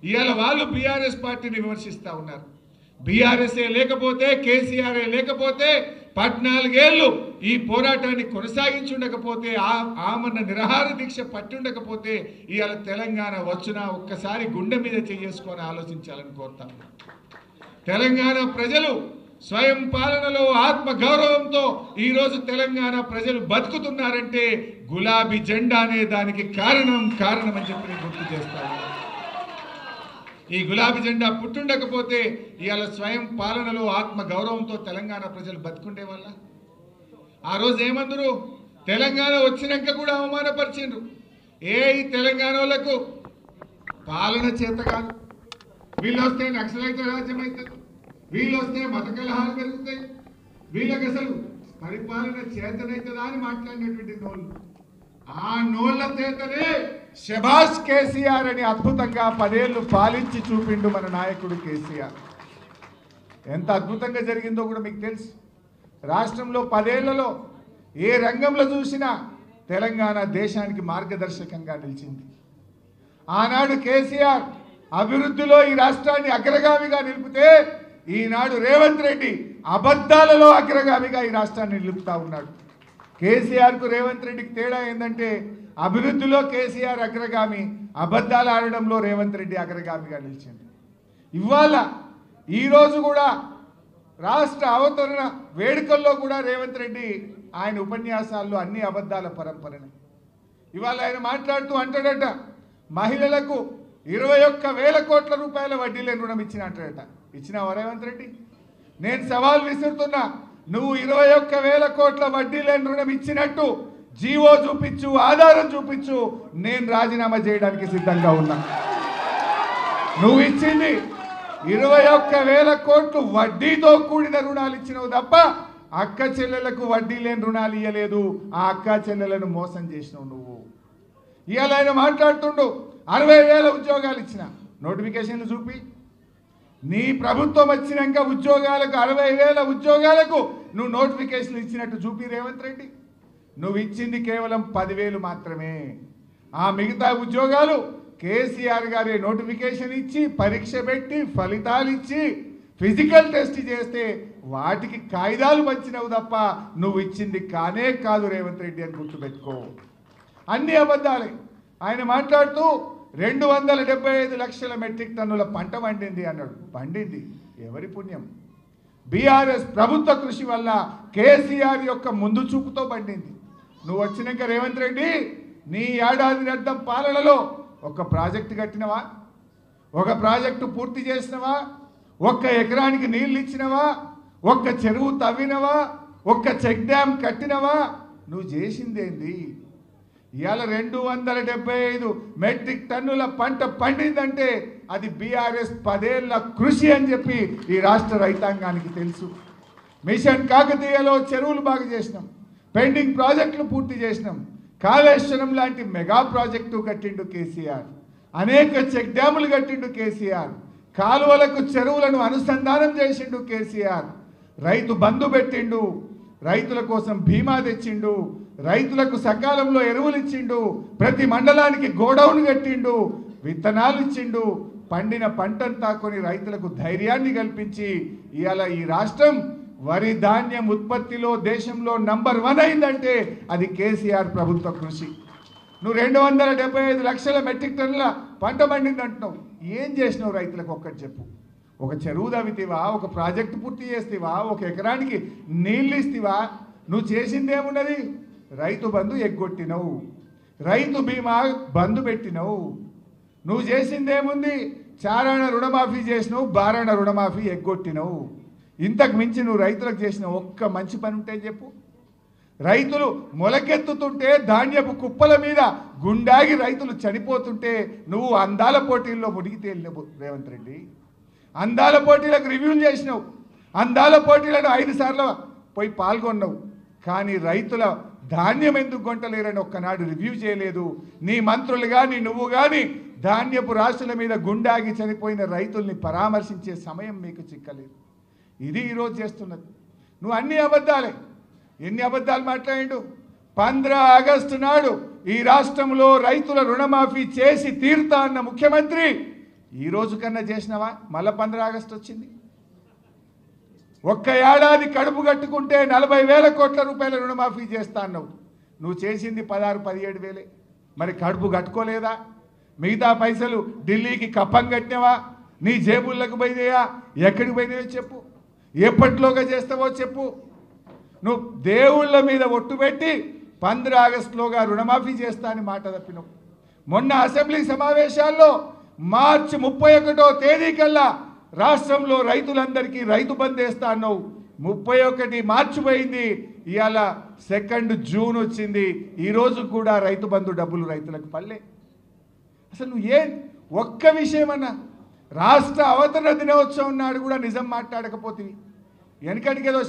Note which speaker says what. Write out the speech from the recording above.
Speaker 1: ఇవాళ వాళ్ళు బీఆర్ఎస్ పార్టీని విమర్శిస్తూ ఉన్నారు. బీఆర్ఎస్ఏ లేకపోతే, కేసీఆర్ఏ లేకపోతే 14 ఏళ్ళు ఈ పోరాటాన్ని కొనసాగించుండకపోతే, ఆమన్న నిరాహార దీక్ష పట్టుండకపోతే ఇవాళ తెలంగాణ వచ్చునా ఒక్కసారి గుండె మీద చేసుకొని ఆలోచించాలని కోరుతాను. తెలంగాణ ప్రజలు స్వయం పాలనలో ఆత్మ గౌరవంతో ఈరోజు తెలంగాణ ప్రజలు బతుకుతున్నారంటే గులాబీ జెండా అనే దానికి కారణం అని చెప్పి నేను గుర్తు చేస్తాను. ఈ గులాబీ జెండా పుట్టుండకపోతే ఇవాళ స్వయం పాలనలో ఆత్మ గౌరవంతో తెలంగాణ ప్రజలు బతుకుండే వల్ల ఆ రోజు ఏమందరు తెలంగాణ వచ్చినాక కూడా అవమానపరిచిండ్రు. ఈ తెలంగాణ వాళ్ళకు పాలన చేత కాదు, వీళ్ళు వస్తే నక్సలైట్ రాజ్యం అవుతుంది, వీళ్ళు వస్తే మత కలహాలు పెరుగుతాయి, వీళ్ళకి అసలు పరిపాలన చేతనైతుందా అని మాట్లాడినటువంటి నోళ్ళు, ఆ నోళ్ల చేతనే శభాష్ కేసీఆర్ అని అద్భుతంగా 10 ఏళ్ళు పాలించి చూపిండు మన నాయకుడు కేసీఆర్. ఎంత అద్భుతంగా జరిగిందో కూడా మీకు తెలుసు. రాష్ట్రంలో 10 ఏళ్లలో ఏ రంగంలో చూసినా తెలంగాణ దేశానికి మార్గదర్శకంగా నిలిచింది. ఆనాడు కేసీఆర్ అభివృద్ధిలో ఈ రాష్ట్రాన్ని అగ్రగామిగా నిలిపితే ఈనాడు రేవంత్ రెడ్డి అబద్ధాలలో అగ్రగామిగా ఈ రాష్ట్రాన్ని నిలుపుతా ఉన్నాడు. కేసీఆర్కు రేవంత్ రెడ్డికి తేడా ఏంటంటే అభివృద్ధిలో కేసీఆర్ అగ్రగామి, అబద్ధాలు ఆడడంలో రేవంత్ రెడ్డి అగ్రగామిగా నిలిచింది. ఇవాళ ఈరోజు కూడా రాష్ట్ర అవతరణ వేడుకల్లో కూడా రేవంత్ రెడ్డి ఆయన ఉపన్యాసాల్లో అన్ని అబద్ధాల పరంపరనే. ఇవాళ ఆయన మాట్లాడుతూ అంటాడట, మహిళలకు 21,000 కోట్ల రూపాయల వడ్డీ లేని రుణం ఇచ్చిన అంటాడట. ఇచ్చినావా రేవంత్ రెడ్డి? నేను సవాల్ విసురుతున్నా, నువ్వు 21,000 కోట్ల వడ్డీ లేని రుణం ఇచ్చినట్టు జీవో చూపించు, ఆధారం చూపించు, నేను రాజీనామా చేయడానికి సిద్ధంగా ఉన్నా. నువ్వు ఇచ్చింది 21,000 కోట్లు వడ్డీతో కూడిన రుణాలు ఇచ్చినావు తప్ప అక్క చెల్లెలకు వడ్డీ లేని రుణాలు ఇవ్వలేదు. ఆ అక్క చెల్లెలను మోసం చేసినావు నువ్వు. ఇవాళ ఆయన మాట్లాడుతుండు 60,000 ఉద్యోగాలు ఇచ్చిన నోటిఫికేషన్లు చూపి, నీ ప్రభుత్వం వచ్చినాక ఉద్యోగాలకు 60,000 ఉద్యోగాలకు నువ్వు నోటిఫికేషన్లు ఇచ్చినట్టు చూపి రేవంత్ రెడ్డి. నువ్వు ఇచ్చింది కేవలం 10,000 మాత్రమే. ఆ మిగతా ఉద్యోగాలు కేసీఆర్ గారే నోటిఫికేషన్ ఇచ్చి, పరీక్ష పెట్టి, ఫలితాలు ఇచ్చి, ఫిజికల్ టెస్ట్ చేస్తే వాటికి కాయిదాలు పంచినవు తప్ప నువ్వు ఇచ్చింది కానే కాదు రేవంత్ రెడ్డి అని గుర్తుపెట్టుకో. అన్ని అబద్ధాలే. ఆయన మాట్లాడుతూ 275 లక్షల మెట్రిక్ టన్నుల పంట పండింది అన్నాడు. పండింది ఎవరి పుణ్యం? బీఆర్ఎస్ ప్రభుత్వ కృషి వల్ల, కేసీఆర్ యొక్క ముందు చూపుతో పండింది. నువ్వు వచ్చినాక రేవంత్ రెడ్డి నీ ఏడాది అర్థం పాలనలో ఒక ప్రాజెక్టు కట్టినవా? ఒక ప్రాజెక్టు పూర్తి చేసినవా? ఒక్క ఎకరానికి నీళ్ళు ఇచ్చినవా? ఒక్క చెరువు తవ్వినవా? ఒక్క చెక్ డ్యామ్ కట్టినవా? నువ్వు చేసిందేంది? ఇవాళ 275 మెట్రిక్ టన్నుల పంట పండిందంటే అది బీఆర్ఎస్ 10 ఏళ్ల కృషి అని చెప్పి ఈ రాష్ట్ర రైతాంగానికి తెలుసు. మిషన్ కాకతీయలో చెరువులు బాగు చేసినాం, పెండింగ్ ప్రాజెక్టులు పూర్తి చేసినాం, కాళేశ్వరం లాంటి మెగా ప్రాజెక్టు కట్టిండు కేసీఆర్, అనేక చెక్ డ్యాములు కట్టిండు కేసీఆర్, కాలువలకు చెరువులను అనుసంధానం చేసిండు కేసీఆర్, రైతు బంధు పెట్టిండు, రైతుల కోసం బీమా తెచ్చిండు, రైతులకు సకాలంలో ఎరువులు ఇచ్చిండు, ప్రతి మండలానికి గోడౌన్ కట్టిండు, విత్తనాలు ఇచ్చిండు, పండిన పంటంతా కొని రైతులకు ధైర్యాన్ని కల్పించి ఇవాళ ఈ రాష్ట్రం వరి ధాన్యం ఉత్పత్తిలో దేశంలో నంబర్ 1 అయిందంటే అది కేసీఆర్ ప్రభుత్వ కృషి. నువ్వు 275 లక్షల మెట్రిక్ టన్నుల పంట పండింది అంటున్నావు. ఏం చేసినావు రైతులకు ఒక్కటి చెప్పు. ఒక చెరువు తవ్వితేవా? ఒక ప్రాజెక్టు పూర్తి చేస్తేవా? ఒక ఎకరానికి నీళ్ళు ఇస్తేవా? నువ్వు చేసిందేమున్నది? రైతు బంధు ఎగ్గొట్టినవు, రైతు బీమా బంధు పెట్టినవు. నువ్వు చేసిందేముంది? చారాణ రుణమాఫీ చేసినావు, బారాణ రుణమాఫీ ఎగ్గొట్టినవు. ఇంతకు మించి నువ్వు రైతులకు చేసిన ఒక్క మంచి పని ఉంటే చెప్పు. రైతులు మొలకెత్తుతుంటే ధాన్యపు కుప్పల మీద గుండాగి రైతులు చనిపోతుంటే నువ్వు అందాల పోటీల్లో మునిగి తేలినవు రేవంత్ రెడ్డి. అందాల పోటీలకు రివ్యూలు చేసినావు, అందాల పోటీలను 5 సార్లు పోయి పాల్గొన్నావు. కానీ రైతుల ధాన్యం ఎందుకు కొంటలేరని ఒక్కనాడు రివ్యూ చేయలేదు. నీ మంత్రులు కానీ నువ్వు కానీ ధాన్యపు రాశుల మీద గుండాగి చనిపోయిన రైతుల్ని పరామర్శించే సమయం మీకు చిక్కలేదు. ఇది ఈరోజు చేస్తున్నది. నువ్వు అన్ని అబద్ధాలే. ఎన్ని అబద్ధాలు మాట్లాడిండు? 15 ఆగస్టు నాడు ఈ రాష్ట్రంలో రైతుల రుణమాఫీ చేసి తీరుతా అన్న ముఖ్యమంత్రి ఈ రోజు కన్నా చేసినావా? మళ్ళీ 15 ఆగస్టు వచ్చింది. ఒక్క ఏడాది కడుపు కట్టుకుంటే 40,000 కోట్ల రూపాయల రుణమాఫీ చేస్తా అన్నావు. నువ్వు చేసింది 16-17 వేలే. మరి కడుపు కట్టుకోలేదా? మిగతా పైసలు ఢిల్లీకి కప్పం కట్టినవా? నీ జేబుల్లోకి పోయినాయా? ఎక్కడికి పోయినాయో చెప్పు. ఎప్పటిలోగా చేస్తావో చెప్పు. నువ్వు దేవుళ్ళ మీద ఒట్టు పెట్టి 15 ఆగస్టులోగా రుణమాఫీ చేస్తా అని మాట తప్పినావు. మొన్న అసెంబ్లీ సమావేశాల్లో మార్చి 31వ తేదీ కల్లా రాష్ట్రంలో రైతులందరికీ రైతు బంధు వేస్తా అన్నావు. 31 మార్చి పోయింది, ఇవాళ 2 జూన్ వచ్చింది. ఈరోజు కూడా రైతు బంధు డబ్బులు రైతులకు పల్లె. అసలు నువ్వు ఒక్క విషయమన్నా రాష్ట్ర అవతరణ దినోత్సవం నాడు కూడా నిజం మాట్లాడకపోతే వెనకటికేదో